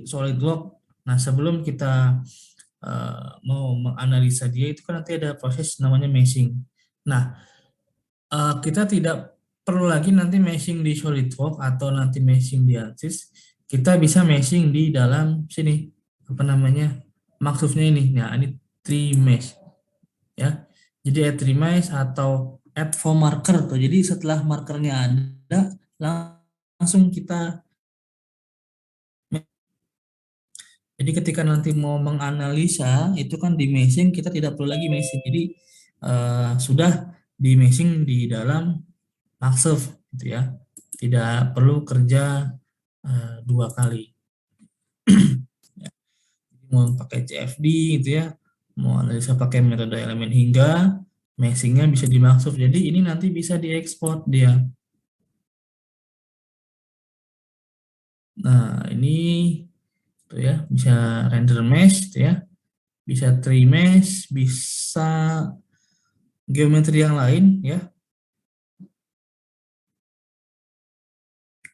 SolidWorks. Nah, sebelum kita mau menganalisa dia, itu kan nanti ada proses namanya meshing. Nah, kita tidak perlu lagi nanti meshing di SolidWorks atau nanti meshing di ANSYS. Kita bisa meshing di dalam sini, apa namanya, maksudnya ini. Nah, ini tree mesh, ya. Jadi add tree mesh atau add for marker tuh. Jadi setelah markernya ada, langsung kita. Jadi ketika nanti mau menganalisa itu kan di meshing, kita tidak perlu lagi meshing. Jadi sudah di meshing di dalam Maxsurf gitu ya. Tidak perlu kerja 2 kali. Ya. Mau pakai CFD gitu ya, mau analisa pakai metode elemen hingga meshingnya bisa di Maxsurf. Jadi ini nanti bisa diekspor dia. Nah, ini tuh ya, bisa render mesh gitu ya. Bisa tree mesh, bisa geometri yang lain ya.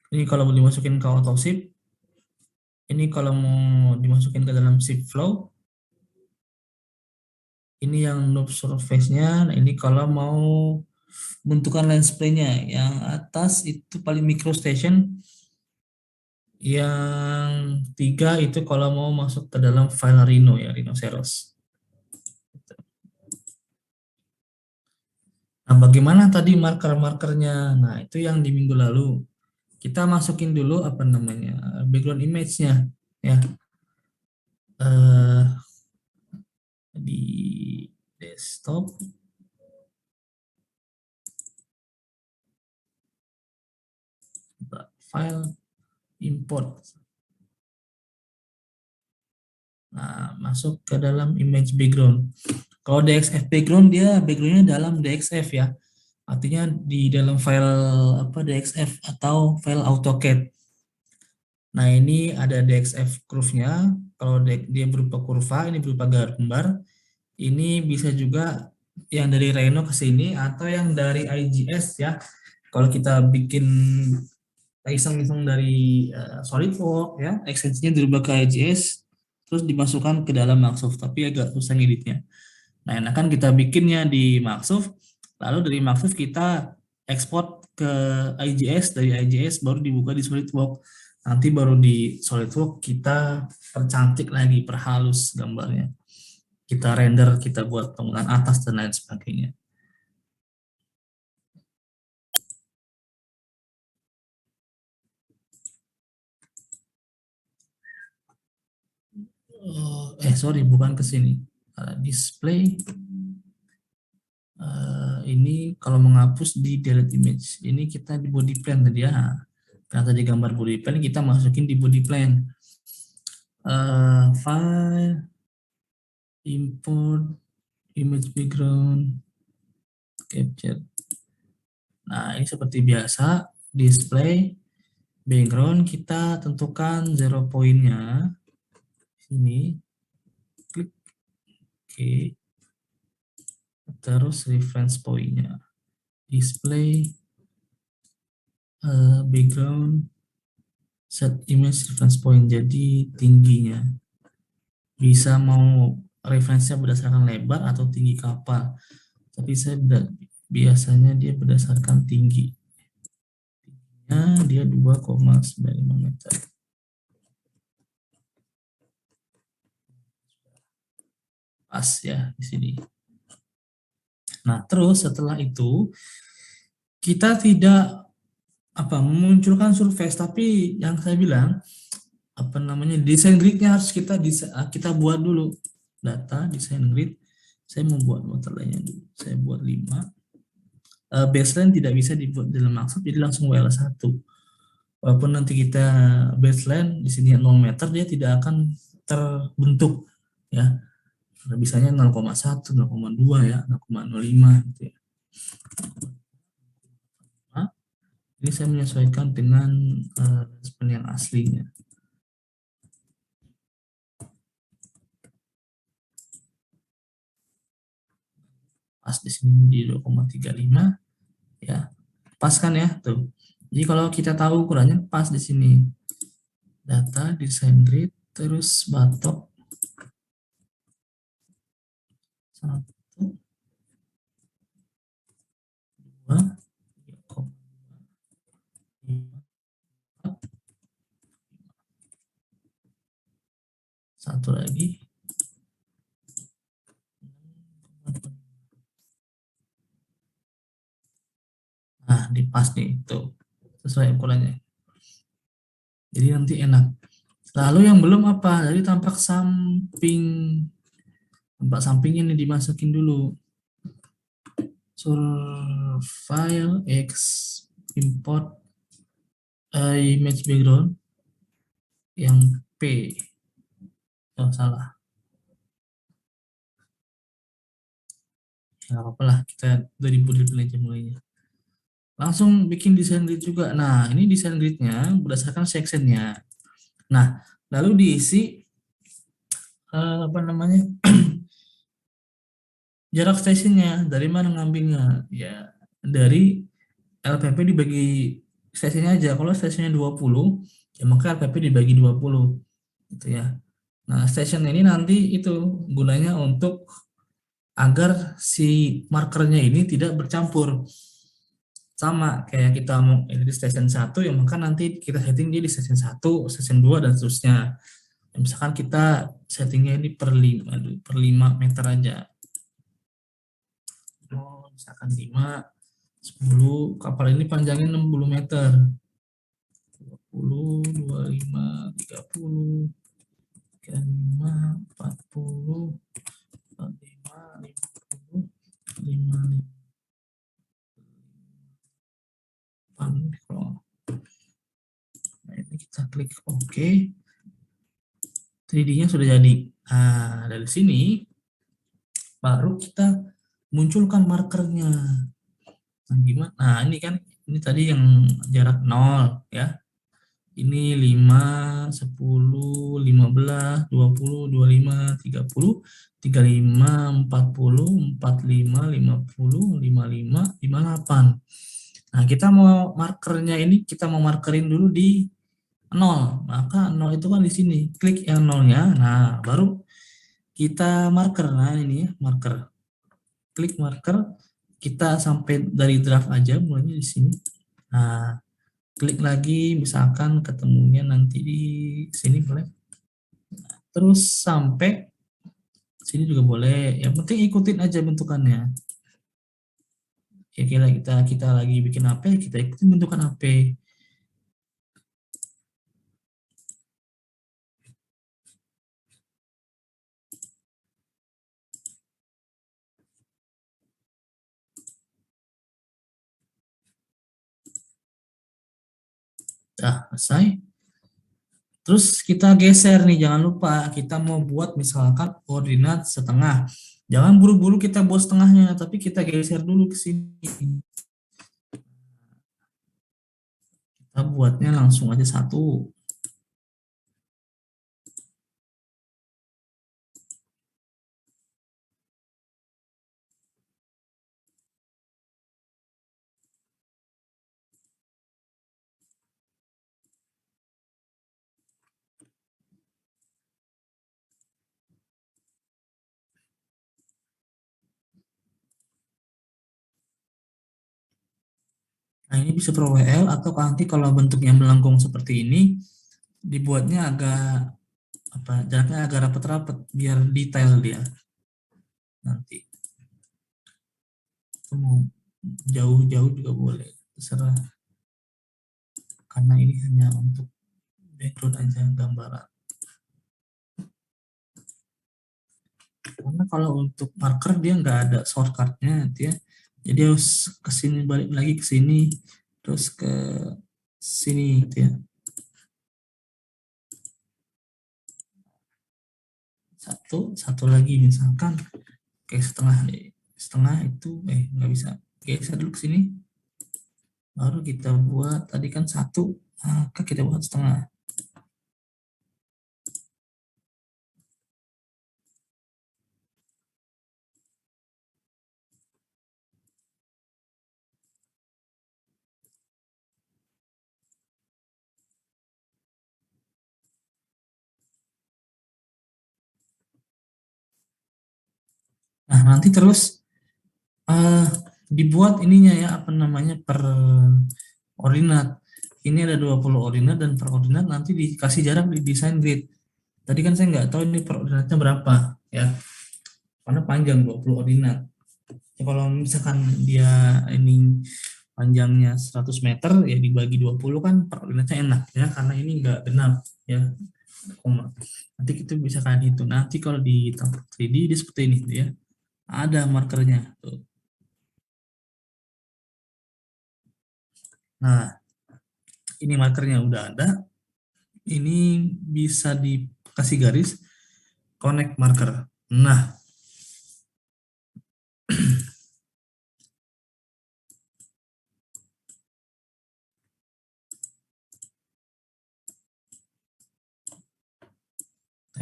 Ini kalau mau dimasukin ke AutoShip. Ini kalau mau dimasukin ke dalam ship flow. Ini yang noob surface-nya. Nah, ini kalau mau bentukan lens plane-nya. Yang atas itu paling micro station. Yang 3 itu kalau mau masuk ke dalam file Rhino ya, Rhinoceros. Nah, bagaimana tadi marker-markernya? Nah, itu yang di minggu lalu. Kita masukin dulu apa namanya, background image-nya ya. Di desktop. File, import. Nah, masuk ke dalam image background. Kalau DXF background, dia backgroundnya dalam DXF ya. Artinya di dalam file apa DXF atau file AutoCAD. Nah, ini ada DXF curve-nya. Kalau dia berupa kurva, ini berupa gambar. Ini bisa juga yang dari Rhino ke sini atau yang dari IGS ya. Kalau kita bikin iseng-iseng dari SolidWorks ya, extension-nya dirubah ke IGS, terus dimasukkan ke dalam Maxsurf, tapi agak susah ngeditnya. Nah, enakan kita bikinnya di Maxsurf, lalu dari Maxsurf kita ekspor ke IGS, dari IGS baru dibuka di SolidWorks. Nanti baru di SolidWorks kita percantik lagi, perhalus gambarnya. Kita render, kita buat penggunaan atas dan lain sebagainya. Sorry, bukan ke sini. Display. Ini kalau menghapus di delete image. Ini kita di body plan tadi ya. Karena tadi gambar body plan, kita masukin di body plan. File, import, image background, capture. Nah, ini seperti biasa, display, background, kita tentukan 0 point-nya. Sini, klik, oke. Terus reference point-nya. Display, background, set image reference point, jadi tingginya. Bisa mau referensinya berdasarkan lebar atau tinggi kapal. Tapi saya biasanya dia berdasarkan tinggi. Dia 2,95 meter. Pas ya di sini. Nah, terus setelah itu kita tidak memunculkan surface, tapi yang saya bilang desain gridnya harus kita buat dulu. Data desain grid. Saya mau buat waterline-nya dulu. Saya buat 5. Baseline tidak bisa dibuat dalam Maxsurf, jadi langsung WL1. Walaupun nanti kita baseline di sini 0 meter, dia tidak akan terbentuk ya. Bisanya 0,1, 0,2 ya, 0,05 gitu ya. Nah, ini saya menyesuaikan dengan span yang aslinya. Pas di sini di 2,35 ya. Pas kan ya tuh. Jadi kalau kita tahu ukurannya pas di sini. Data design grid terus batok 1, 2, 3,5, satu lagi. Nah, dipas nih, tuh. Sesuai ukurannya. Jadi nanti enak. Lalu yang belum apa? Jadi tampak sampingnya nih dimasukin dulu. File X import image background yang P. Oh, salah. Ya, nggak apa-apa lah, kita dari build aja mulainya. Langsung bikin desain grid juga. Nah, ini desain gridnya berdasarkan sectionnya. Nah, lalu diisi apa namanya, jarak stasiunnya. Dari mana ngambilnya? Ya, dari LPP dibagi stasiunnya aja. Kalau stasiunnya 20, ya maka LPP dibagi 20. Gitu ya. Nah, stasiun ini nanti itu gunanya untuk agar si markernya ini tidak bercampur. Sama kayak kita mau di stasiun 1, ya maka nanti kita setting dia di stasiun 1, stasiun 2 dan seterusnya. Misalkan kita settingnya ini per 5 meter aja. Oh, misalkan 5, 10, kapal ini panjangnya 60 meter. 20, 25, 30, 35, 40, 45, 50, 55. Nah, ini kita klik OK. 3D-nya sudah jadi. Nah, dari sini baru kita munculkan markernya. Nah, gimana? Nah, ini kan ini tadi yang jarak 0 ya. Ini 5, 10, 15, 20, 25, 30, 35, 40, 45, 50, 55, 58. Nah, kita mau markernya ini kita mau markerin dulu di 0. Maka 0 itu kan di sini. Klik yang 0-nya. Nah, baru kita marker. Nah, ini ya, marker. Klik marker, kita sampai dari draft aja mulainya di sini. Nah, klik lagi misalkan ketemunya nanti di sini boleh. Terus sampai sini juga boleh. Yang penting ikutin aja bentukannya. Ya kita lagi bikin AP, kita ikutin bentukan AP. Nah, selesai. Terus kita geser nih, jangan lupa kita mau buat misalkan koordinat setengah. Jangan buru-buru kita buat setengahnya, tapi kita geser dulu ke sini. Kita buatnya langsung aja 1. Nah, ini bisa per WL atau nanti kalau bentuknya melengkung seperti ini, dibuatnya agak jaraknya agak rapat-rapat biar detail dia. Nanti mau jauh-jauh juga boleh, terserah. Karena ini hanya untuk background aja, gambaran. Karena kalau untuk marker dia nggak ada shortcutnya, dia jadi harus ke sini, balik lagi ke sini, terus ke sini gitu ya. Satu lagi misalkan kayak setengah itu nggak bisa, geser dulu ke sini, baru kita buat tadi kan 1, maka kita buat setengah. Nah, nanti terus dibuat ininya ya, apa namanya, per ordinat. Ini ada 20 ordinat dan per ordinat nanti dikasih jarak di desain grid. Tadi kan saya nggak tahu ini per ordinatnya berapa ya, karena panjang 20 ordinat. Ya, kalau misalkan dia ini panjangnya 100 meter ya dibagi 20 kan per ordinatnya enak ya, karena ini nggak genap ya, koma. Nanti kita bisa kan itu. Nanti kalau di tampak 3D dia seperti ini ya. Ada markernya tuh. Nah, ini markernya udah ada. Ini bisa dikasih garis connect marker. Nah,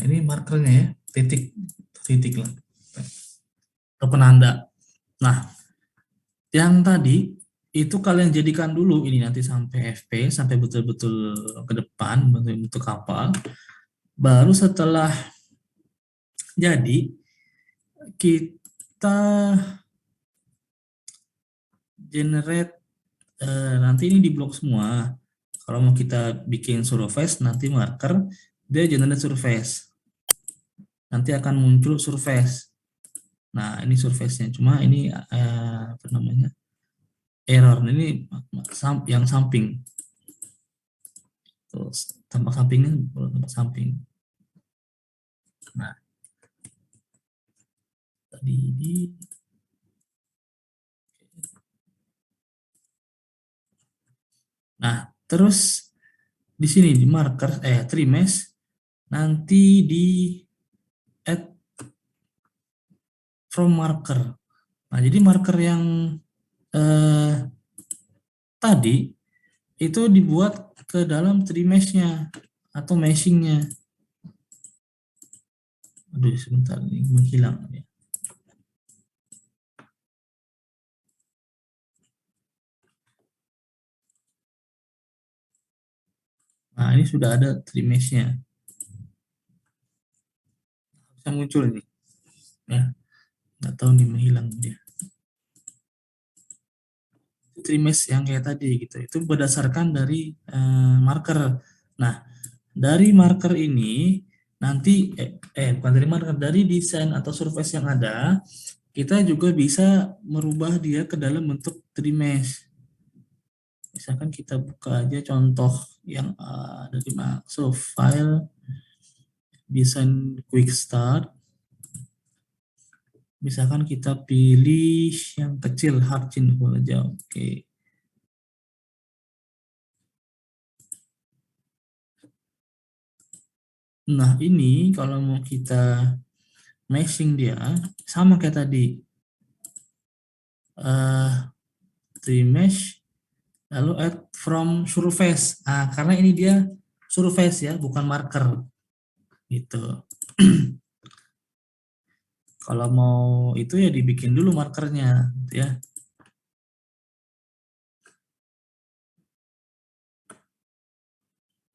ini markernya ya, titik titik lah atau penanda. Nah, yang tadi itu kalian jadikan dulu ini nanti sampai FP, sampai betul-betul ke depan bentuk kapal. Baru setelah jadi kita generate nanti ini di blok semua. Kalau mau kita bikin surface nanti marker dia generate surface. Nanti akan muncul surface. Nah, ini surface-nya. Cuma ini apa namanya? Error. Ini yang samping. Terus tampak sampingnya tampak samping. Nah, tadi di Nah, terus di sini di marker trimesh nanti di add from marker. Nah, jadi marker yang tadi itu dibuat ke dalam trimeshnya atau meshingnya. Aduh, sebentar ini menghilang ya. Nah, ini sudah ada trimeshnya. Bisa muncul ini. Ya, nggak tahu nih menghilang dia. Trimesh yang kayak tadi gitu. Itu berdasarkan dari marker. Nah, dari marker ini nanti bukan dari marker, dari desain atau surface yang ada, kita juga bisa merubah dia ke dalam bentuk trimesh. Misalkan kita buka aja contoh yang ada di so file desain quick start. Misalkan kita pilih yang kecil Harcin aja, oke. Nah, ini kalau mau kita meshing dia sama kayak tadi, trimesh lalu add from surface. Nah, karena ini dia surface ya, bukan marker gitu. Kalau mau itu ya dibikin dulu markernya gitu ya.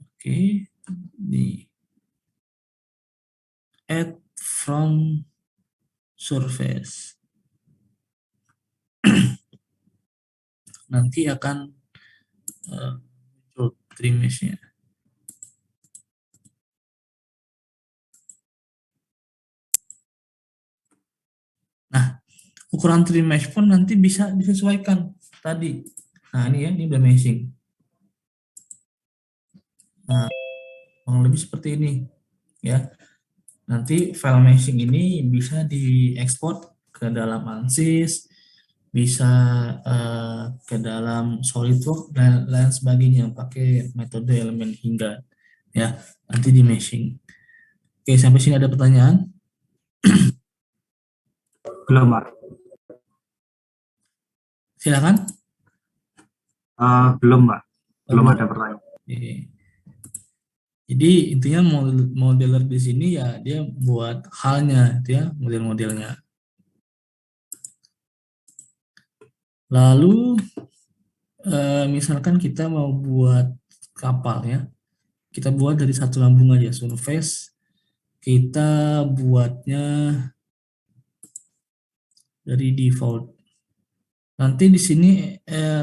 Oke, nih add from surface. Nanti akan muncul trimeshnya. Nah, ukuran trimesh pun nanti bisa disesuaikan tadi. Nah, ini ya, ini udah meshing. Nah, kurang lebih seperti ini ya. Nanti file meshing ini bisa diekspor ke dalam ANSYS, bisa ke dalam SolidWorks dan lain sebagainya pakai metode elemen hingga ya. Nanti di meshing. Oke, sampai sini ada pertanyaan? Belum, Pak. Silakan. Belum, Pak. Oh, Belum belum. ada pertanyaan. Oke. Jadi intinya modeler di sini ya dia buat halnya, ya model-modelnya. Lalu misalkan kita mau buat kapal ya, kita buat dari satu lambung aja surface. Kita buatnya dari default. Nanti di sini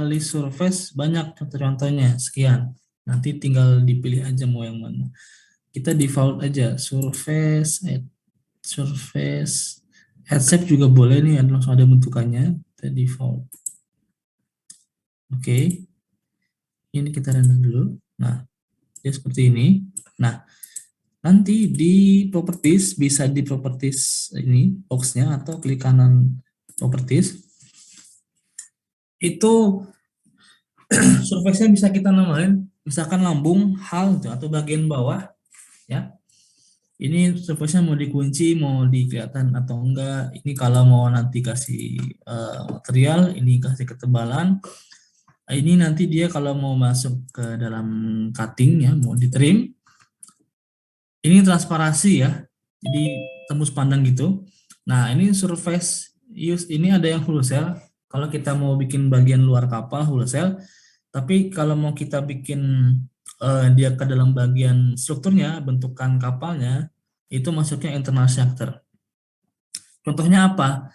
list surface banyak contoh-contohnya, sekian. Nanti tinggal dipilih aja mau yang mana. Kita default aja surface, surface, head shape juga boleh nih, langsung ada bentukannya. Kita default. Oke. Ini kita render dulu. Nah, dia seperti ini. Nah, nanti di properties, bisa di properties ini boxnya atau klik kanan properties. Itu surface-nya bisa kita namain misalkan lambung, hal atau bagian bawah ya. Ini surface-nya mau dikunci, mau dikelihatan atau enggak. Ini kalau mau nanti kasih material, ini kasih ketebalan. Ini nanti dia kalau mau masuk ke dalam cutting ya, mau di trim. Ini transparasi ya. Jadi tembus pandang gitu. Nah, ini surface use ini ada yang full cell. Kalau kita mau bikin bagian luar kapal full cell, tapi kalau mau kita bikin dia ke dalam bagian strukturnya, bentukan kapalnya, itu masuknya internal structure. Contohnya apa?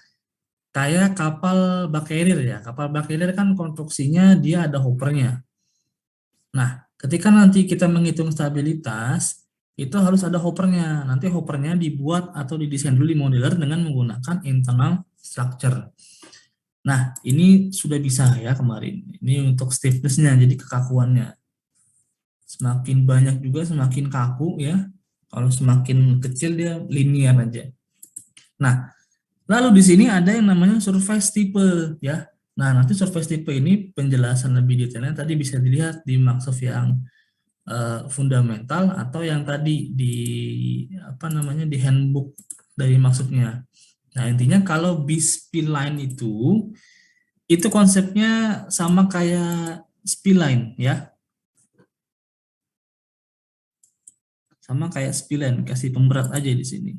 Kayak kapal bak carrier ya. Kapal bak carrier kan konstruksinya dia ada hoppernya. Nah, ketika nanti kita menghitung stabilitas, itu harus ada hoppernya. Nanti hoppernya dibuat atau didesain dulu di modeler dengan menggunakan internal structure. Nah, ini sudah bisa ya kemarin. Ini untuk stiffness-nya, jadi kekakuannya. Semakin banyak juga semakin kaku ya. Kalau semakin kecil dia linear aja. Nah, lalu di sini ada yang namanya surface type ya. Nah, nanti surface type ini penjelasan lebih detailnya tadi bisa dilihat di Microsoft yang fundamental atau yang tadi di apa namanya di handbook dari maksudnya. Nah, intinya kalau B-spline itu konsepnya sama kayak spline ya. Sama kayak spline, kasih pemberat aja di sini.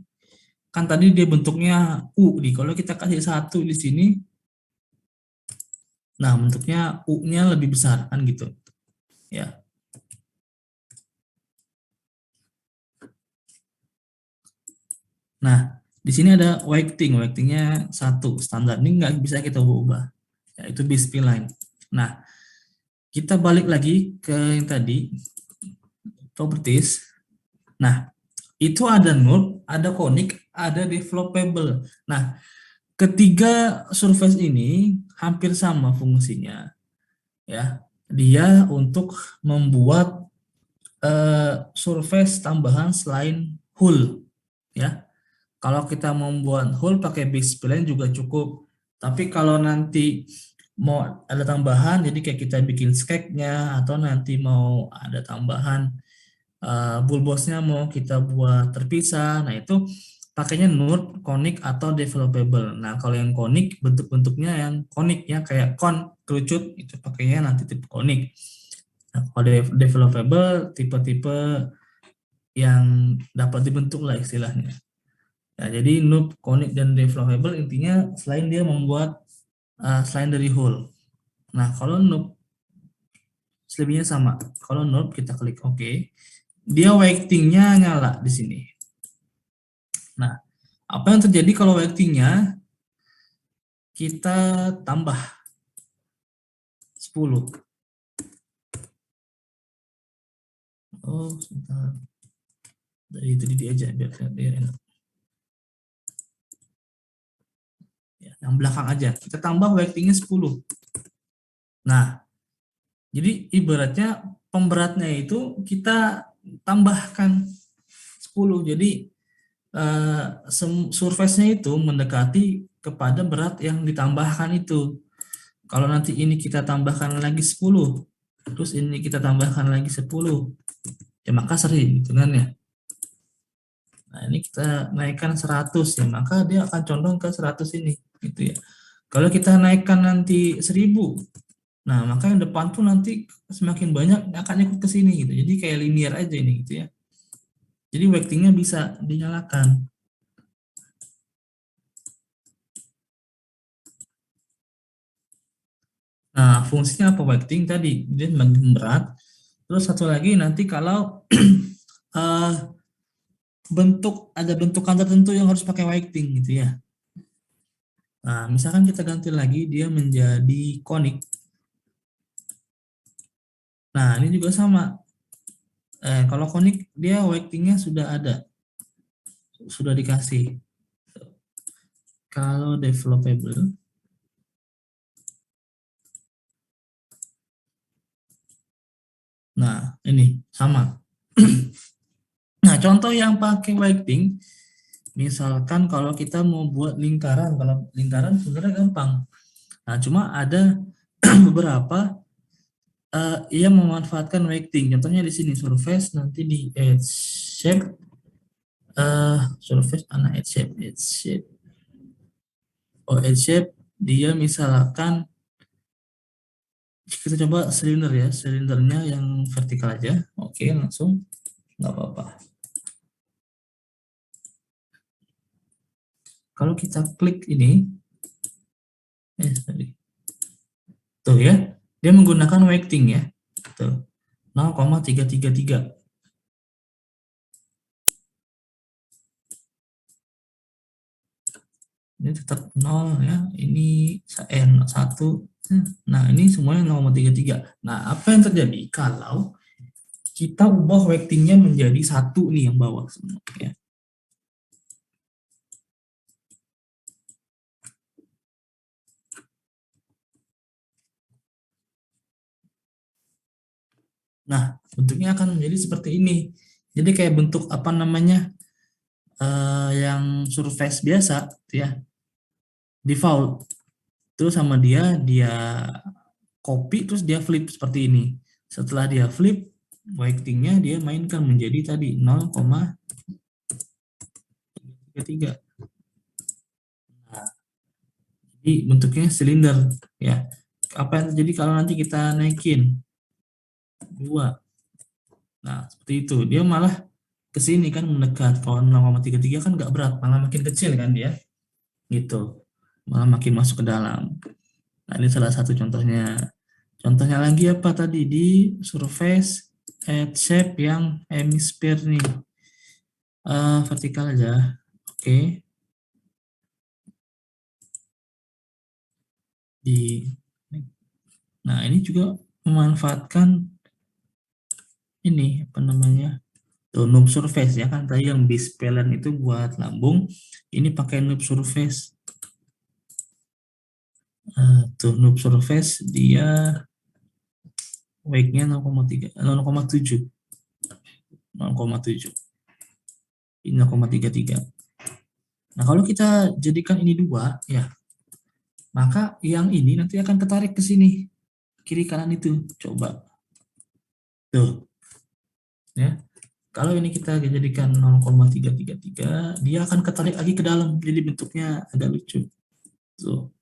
Kan tadi dia bentuknya U nih. Kalau kita kasih satu di sini, nah bentuknya U-nya lebih besar kan gitu. Ya. Nah, di sini ada weightingnya 1 standar. Ini nggak bisa kita ubah. Yaitu B-spline. Nah, kita balik lagi ke yang tadi, properties. Nah, itu ada node, ada conic, ada developable. Nah, ketiga surface ini hampir sama fungsinya. Ya, dia untuk membuat surface tambahan selain hull. Ya, kalau kita membuat hull pakai B-spline juga cukup. Tapi kalau nanti mau ada tambahan, jadi kayak kita bikin skeg-nya atau nanti mau ada tambahan bulbosnya mau kita buat terpisah, nah itu pakainya node, conic atau developable. Nah kalau yang conic bentuk-bentuknya yang conic ya kayak kon kerucut itu pakainya nanti tipe conic. Nah, kalau developable tipe-tipe yang dapat dibentuk lah istilahnya. Nah, jadi node, conic dan developable intinya selain dia membuat selain dari whole. Nah kalau node selebihnya sama. Kalau node kita klik OK. Dia weightingnya nyala di sini. Nah, apa yang terjadi kalau weightingnya kita tambah 10. Oh, sebentar. Dari tadi aja biar enak. Ya, yang belakang aja. Kita tambah weightingnya 10. Nah, jadi ibaratnya pemberatnya itu kita tambahkan 10. Jadi surface-nya itu mendekati kepada berat yang ditambahkan itu. Kalau nanti ini kita tambahkan lagi 10, terus ini kita tambahkan lagi 10, ya maka sering gitu kan ya. Nah, ini kita naikkan 100 ya, maka dia akan condong ke 100 ini gitu ya. Kalau kita naikkan nanti 1000, nah maka yang depan tuh nanti semakin banyak akan ikut ke sini gitu. Jadi kayak linear aja ini gitu ya. Jadi weightingnya bisa dinyalakan. Nah, fungsinya apa weighting tadi? Dia semakin berat. Terus satu lagi nanti kalau ada bentukan tertentu yang harus pakai weighting gitu ya. Nah, misalkan kita ganti lagi dia menjadi konik. Nah, ini juga sama. Kalau konik dia weightingnya sudah ada, sudah dikasih. Kalau developable, nah ini sama. Nah, contoh yang pakai weighting, misalkan kalau kita mau buat lingkaran, kalau lingkaran sebenarnya gampang. Nah, cuma ada beberapa yang memanfaatkan weighting. Contohnya di sini surface, nanti di edge shape, surface anak edge shape. Oh, edge shape dia misalkan kita coba silinder ya, silindernya yang vertikal aja. Oke, langsung nggak apa-apa. Kalau kita klik ini, sorry. Tuh ya, dia menggunakan weighting ya. Tuh, 0,333. Ini tetap 0 ya, ini 1. Nah, ini semuanya 0,33. Nah, apa yang terjadi kalau kita ubah weightingnya menjadi 1 nih yang bawah semua ya. Nah, bentuknya akan menjadi seperti ini. Jadi kayak bentuk apa namanya, yang surface biasa ya, default. Terus sama dia copy, terus dia flip seperti ini. Setelah dia flip, weightingnya dia mainkan menjadi tadi 0,33. Nah, jadi bentuknya silinder ya. Apa yang terjadi kalau nanti kita naikin 2? Nah, seperti itu. Dia malah ke sini kan mendekat. Kalau 0,33 kan nggak berat, malah makin kecil kan dia. Gitu. Malah makin masuk ke dalam. Nah, ini salah satu contohnya. Contohnya lagi apa tadi di surface head shape yang hemisphere nih. Vertikal aja. Oke. Di Nah, ini juga memanfaatkan ini apa namanya? Tuh, noob surface ya kan tadi yang base plane itu buat lambung, ini pakai noob surface. Tuh noob surface dia weight-nya 0,3 0,7 0,7 ini 0,33. Nah, kalau kita jadikan ini 2 ya, maka yang ini nanti akan ketarik ke sini kiri kanan itu. Coba tuh ya. Kalau ini kita jadikan 0,333, dia akan ketarik lagi ke dalam. Jadi bentuknya agak lucu. Tuh.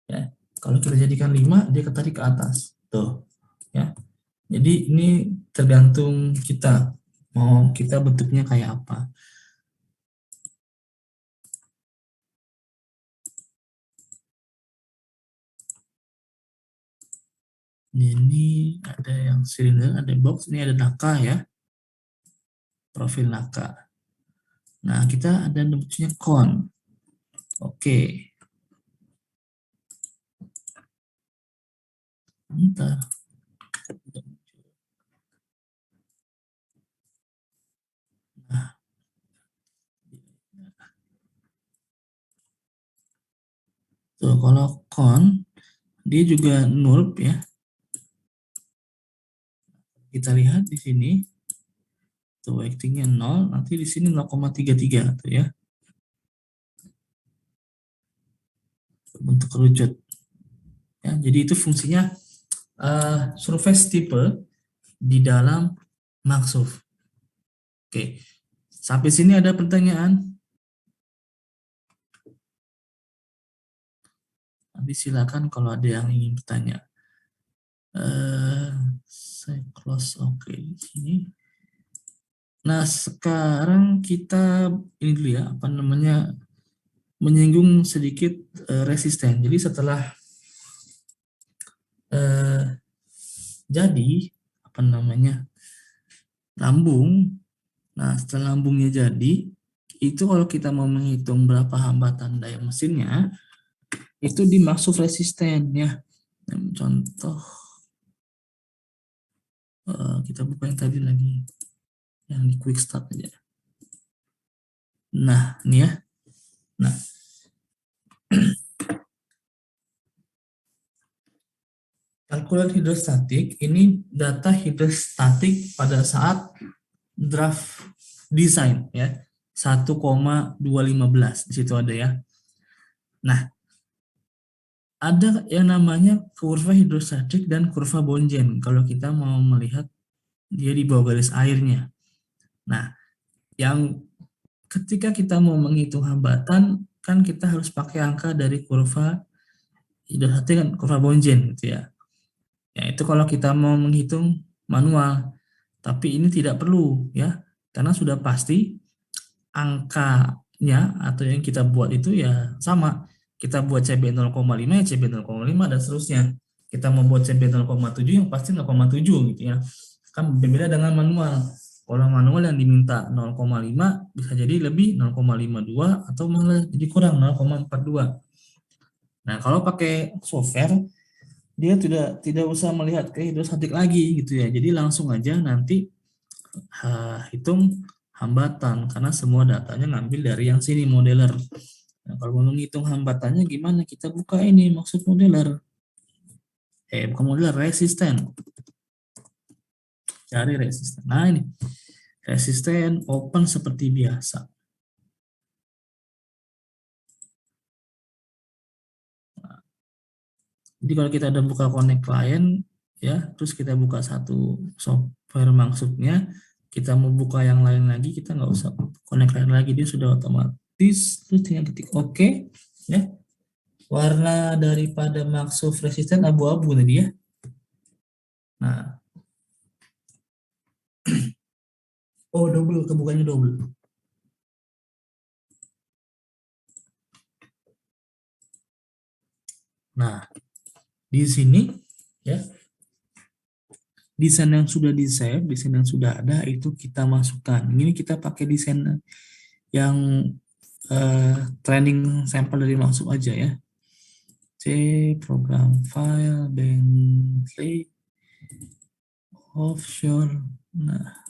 Ya. Kalau kita jadikan 5, dia ketarik ke atas. Tuh. Ya. Jadi ini tergantung kita mau kita bentuknya kayak apa. Ini ada yang silinder, ada box, ini ada naka ya. Profil naka. Nah, kita ada bentuknya kon. Oke. Bentar. Nah, tuh kalau kon dia juga nulp ya. Kita lihat di sini tuh weightingnya 0, nanti di sini 0,33 tuh ya. Bentuk kerucut. Ya, jadi itu fungsinya surface type di dalam Maxuf. Oke. Sampai sini ada pertanyaan? Nanti silakan kalau ada yang ingin bertanya. Saya close oke di sini. Nah, sekarang kita ini dulu ya, apa namanya, menyinggung sedikit resisten. Jadi setelah jadi apa namanya lambung, nah setelah lambungnya jadi, itu kalau kita mau menghitung berapa hambatan daya mesinnya, itu dimaksud resisten ya. Contoh kita buka yang tadi lagi, yang di quick start aja. Nah, ini ya. Nah, kalkulator hidrostatik ini data hidrostatik pada saat draft design ya. 1,215 di situ ada ya. Nah, ada yang namanya kurva hidrostatik dan kurva Bonjen kalau kita mau melihat dia di bawah garis airnya. Nah, yang ketika kita mau menghitung hambatan kan kita harus pakai angka dari kurva hidrostatik kan kurva Bonjen gitu ya. Ya, itu kalau kita mau menghitung manual. Tapi ini tidak perlu ya, karena sudah pasti angkanya atau yang kita buat itu ya sama. Kita buat CB 0,5 ya CB 0,5 dan seterusnya. Kita mau buat CB 0,7 yang pasti 0,7 gitu ya. Kan berbeda dengan manual. Kalau manual yang diminta 0,5 bisa jadi lebih 0,52 atau malah jadi kurang 0,42. Nah, kalau pakai software dia tidak usah melihat ke hidrostatik lagi gitu ya. Jadi langsung aja nanti hitung hambatan karena semua datanya ngambil dari yang sini modeler. Nah, kalau mau menghitung hambatannya gimana? Kita buka ini maksud modeler. Bukan modeler, resisten. Cari resisten. Nah, ini resisten open seperti biasa. Jadi kalau kita udah buka connect client ya, terus kita buka satu software maksudnya, kita mau buka yang lain lagi, kita nggak usah connect client lagi, dia sudah otomatis. Terus tinggal ketik OK ya. Warna daripada maksud resisten abu-abu tadi ya. Nah, oh double, kebukanya double. Nah, di sini ya, desain yang sudah di-save, desain yang sudah ada itu kita masukkan. Ini kita pakai desain yang training sampel dari masuk aja ya. C, program file, Bentley, offshore. Nah,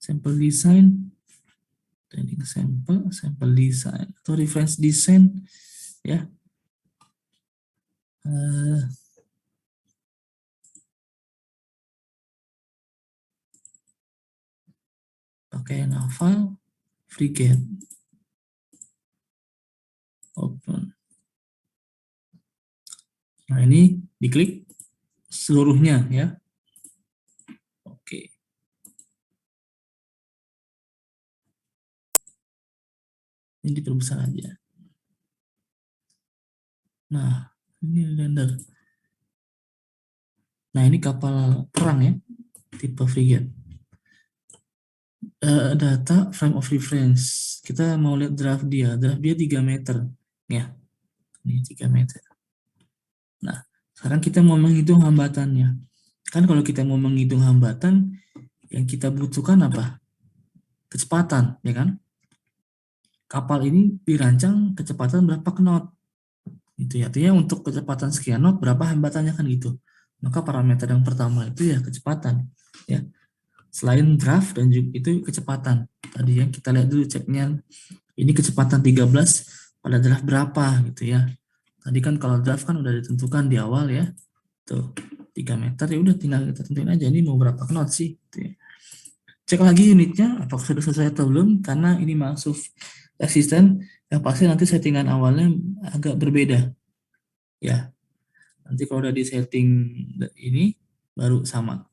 sampel design, training sampel, sampel design atau reference design ya. Pakai naval frigate open. Nah, ini diklik seluruhnya ya. Oke. Ini diperbesar aja. Nah, ini render. Nah, ini kapal perang ya, tipe frigate. Data frame of reference. Kita mau lihat draft dia 3 meter ya. Ini 3 meter. Nah, sekarang kita mau menghitung hambatannya. Kan kalau kita mau menghitung hambatan, yang kita butuhkan apa? Kecepatan, ya kan? Kapal ini dirancang kecepatan berapa knot. Itu ya, artinya untuk kecepatan sekian knot berapa hambatannya kan gitu. Maka parameter yang pertama itu ya kecepatan, ya. Selain draft dan juga itu kecepatan. Tadi yang kita lihat dulu ceknya, ini kecepatan 13 pada draft berapa gitu ya. Tadi kan kalau draft kan udah ditentukan di awal ya. Tuh, 3 meter ya udah tinggal kita tentuin aja ini mau berapa knot sih gitu ya. Cek lagi unitnya apakah sudah sesuai atau belum karena ini masuk resisten yang pasti nanti settingan awalnya agak berbeda. Ya, nanti kalau udah di setting ini baru sama.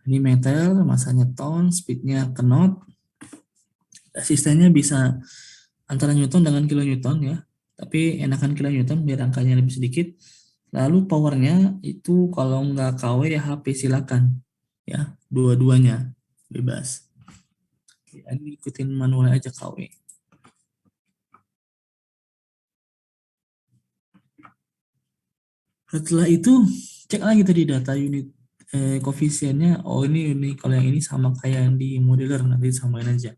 Ini meter, masanya ton, speednya knot, resistennya bisa antara newton dengan kilonewton ya. Tapi enakan kilonewton biar angkanya lebih sedikit. Lalu powernya itu kalau nggak KW ya HP silakan. Ya, dua-duanya bebas. Ini ikutin manualnya aja KW. Setelah itu cek lagi tadi data unit koefisiennya. Oh ini kalau yang ini sama kayak yang di modeler nanti samain aja.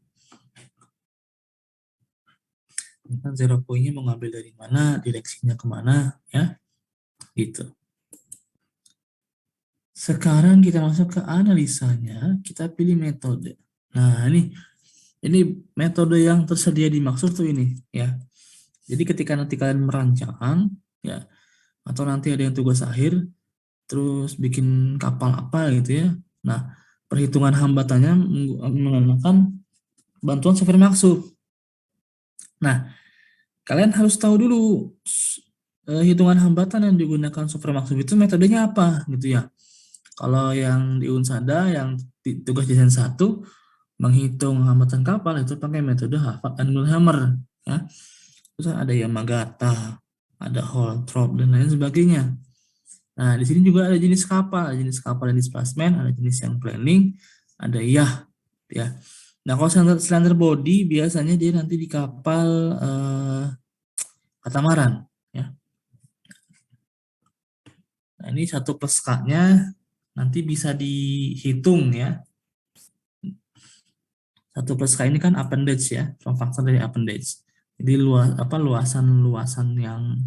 Ini kan zero point-nya mau ngambil dari mana, direksinya kemana, ya, gitu. Sekarang kita masuk ke analisanya, kita pilih metode. Nah, ini metode yang tersedia dimaksud tuh ini, ya. Jadi ketika nanti kalian merancang, ya, atau nanti ada yang tugas akhir, terus bikin kapal apa gitu ya. Nah, perhitungan hambatannya menggunakan bantuan software Maxuf. Nah, kalian harus tahu dulu hitungan hambatan yang digunakan software Maxuf itu metodenya apa gitu ya. Kalau yang di Unsada yang tugas desain 1 menghitung hambatan kapal itu pakai metode Harvard and Gulhammer ya. Terus ada Yamagata, ada Holtrop dan lain sebagainya. Nah, di sini juga ada jenis kapal yang displacement, ada jenis yang planning, ada ya. Nah, kalau cylinder body biasanya dia nanti di kapal katamaran ya. Nah, ini 1 plus K-nya nanti bisa dihitung ya. 1 plus K ini kan appendage ya, form factor dari appendage. Jadi luasan yang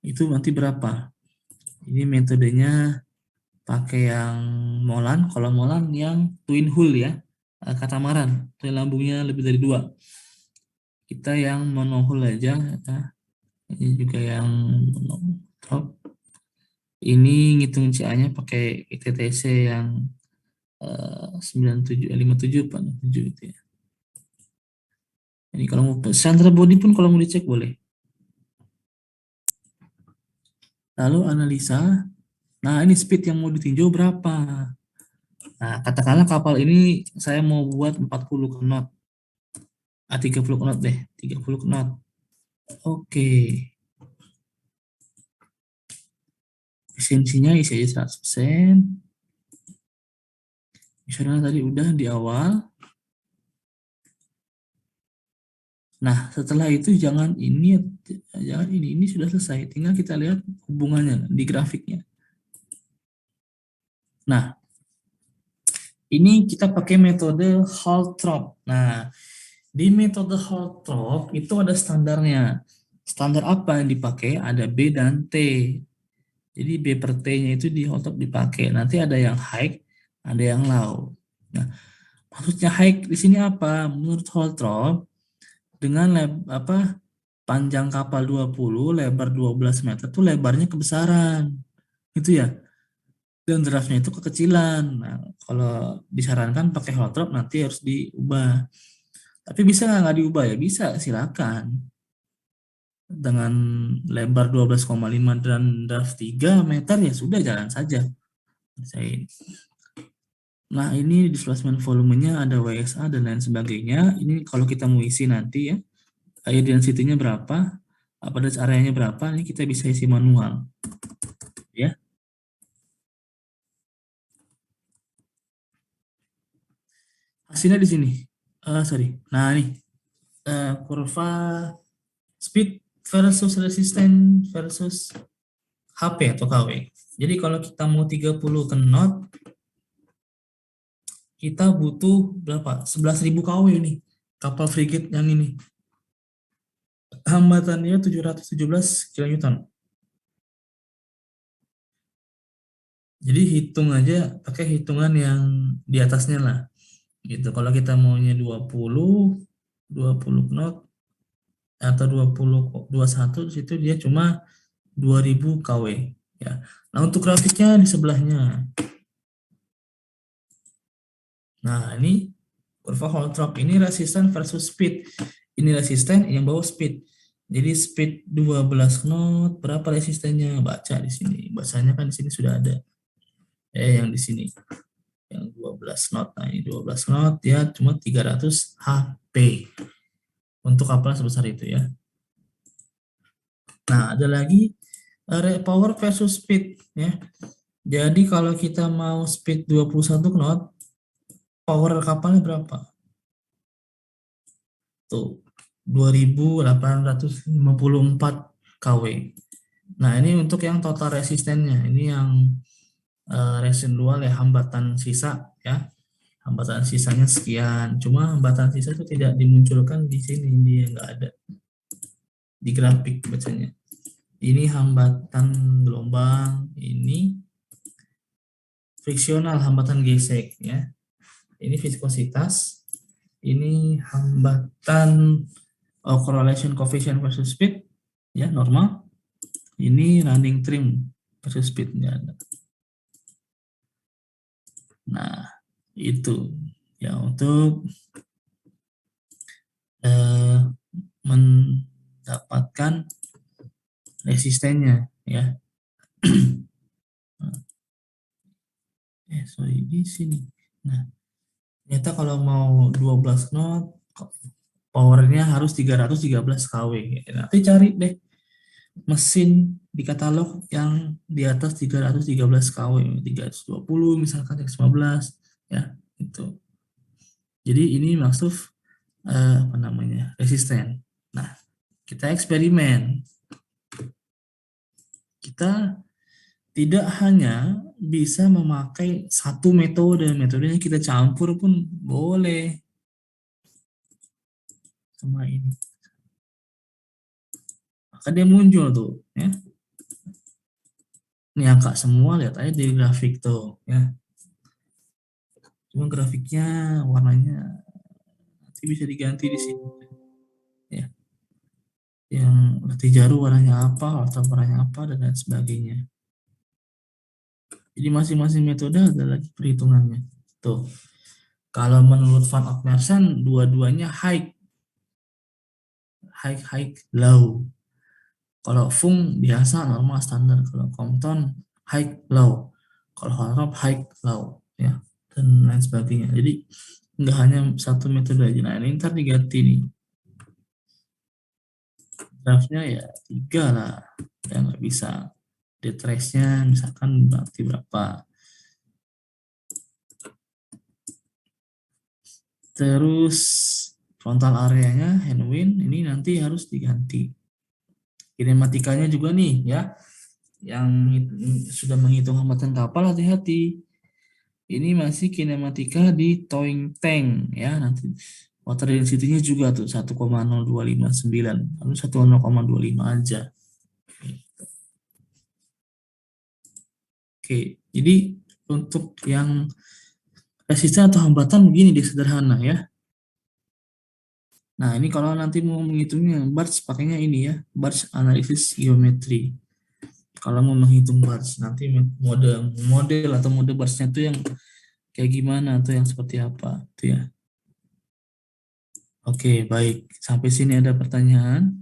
itu nanti berapa? Ini metodenya pakai yang Molan, kalau Molan yang twin hull ya, katamaran, twin lambungnya lebih dari 2. Kita yang monohull aja ya. Ini juga yang monotop. Ini ngitung CA-nya pakai ITTC yang 57 gitu ya. Ini kalau mau center body pun kalau mau dicek boleh. Lalu analisa. Nah, ini speed yang mau ditinjau berapa? Nah, katakanlah kapal ini saya mau buat 40 knot. 30 knot deh, 30 knot. Oke. Efisiensinya isi aja 100%. Misalnya tadi udah di awal. Nah, setelah itu jangan ini sudah selesai. Tinggal kita lihat hubungannya di grafiknya. Nah, ini kita pakai metode Holtrop. Nah, di metode Holtrop itu ada standarnya. Standar apa yang dipakai? Ada B dan T. Jadi B per T-nya itu di Holtrop dipakai. Nanti ada yang high, ada yang low. Nah, maksudnya high di sini apa? Menurut Holtrop, dengan panjang kapal 20, lebar 12 meter tuh lebarnya kebesaran. Itu ya. Dan draftnya itu kekecilan. Nah, kalau disarankan pakai Holtrop nanti harus diubah. Tapi bisa nggak diubah ya? Bisa, silakan. Dengan lebar 12,5 dan draft 3 meter ya sudah jalan saja. Nah, ini displacement volumenya ada WSA dan lain sebagainya. Ini kalau kita mau isi nanti ya. Air density-nya berapa? Appendage areanya berapa? Ini kita bisa isi manual. Ya. Hasilnya di sini. Nah, ini kurva speed versus resistance versus HP atau KW. Jadi kalau kita mau 30 knot, kita butuh berapa? 11.000 kW nih. Kapal frigate yang ini. Hambatannya 717 kN. Jadi hitung aja pakai hitungan yang di atasnya lah. Gitu. Kalau kita maunya 20 knot atau 21 situ dia cuma 2000 kW ya. Nah, untuk grafiknya di sebelahnya. Nah, ini kurva Holtrop ini resisten versus speed. Ini resisten yang bawa speed. Jadi speed 12 knot, berapa resistennya? Baca di sini. Bacanya kan di sini sudah ada. Yang di sini. Yang 12 knot. Nah, ini 12 knot ya cuma 300 HP. Untuk kapal sebesar itu ya. Nah, ada lagi power versus speed ya. Jadi kalau kita mau speed 21 knot, power kapalnya berapa? Tuh, 2854 kW. Nah, ini untuk yang total resistennya. Ini yang residual ya, hambatan sisa ya. Hambatan sisanya sekian. Cuma hambatan sisa itu tidak dimunculkan di sini, dia nggak ada. di grafik bacanya. Ini hambatan gelombang, ini friksional, hambatan gesek ya. Ini viskositas, ini hambatan correlation coefficient versus speed ya, normal. Ini running trim versus speednya ada. Nah, itu ya untuk mendapatkan resistennya ya. Sorry di sini. Nah, ternyata kalau mau 12 knot powernya harus 313 kW. Nanti cari deh mesin di katalog yang di atas 313 kW, 320 misalkan X15 ya, itu. Jadi ini maksud apa namanya? Resisten. Nah, kita eksperimen. Kita tidak hanya bisa memakai satu metodenya kita campur pun boleh sama ini. Maka dia muncul tuh, ya. Ini angka semua, lihat aja di grafik tuh, ya. Cuma grafiknya warnanya nanti bisa diganti di sini, ya. Yang latih jaru warnanya apa, atau warnanya apa, dan lain sebagainya. Jadi masing-masing metode ada lagi perhitungannya. Tuh. Kalau menurut Van Opmersen, dua-duanya high, low. Kalau Fung biasa normal standar. Kalau Compton high, low. Kalau Harrop high, low, ya, dan lain sebagainya. Jadi nggak hanya satu metode aja. Nah ini ntar diganti nih. Draftnya ya 3 lah, ya nggak bisa. Detrace-nya misalkan berarti berapa. Terus frontal areanya Henwin ini nanti harus diganti. Kinematikanya juga nih ya, yang sudah menghitung hambatan kapal hati-hati. Ini masih kinematika di towing tank ya, nanti water density-nya juga tuh 1,0259, lalu 1,025 aja. Oke, jadi untuk yang resisten atau hambatan begini dia sederhana ya. Nah, ini kalau nanti mau menghitungnya Barts pakainya ini ya, Barts analisis geometri. Kalau mau menghitung Barts nanti model atau mode Barts-nya itu yang kayak gimana atau yang seperti apa itu ya. Oke, baik. Sampai sini ada pertanyaan?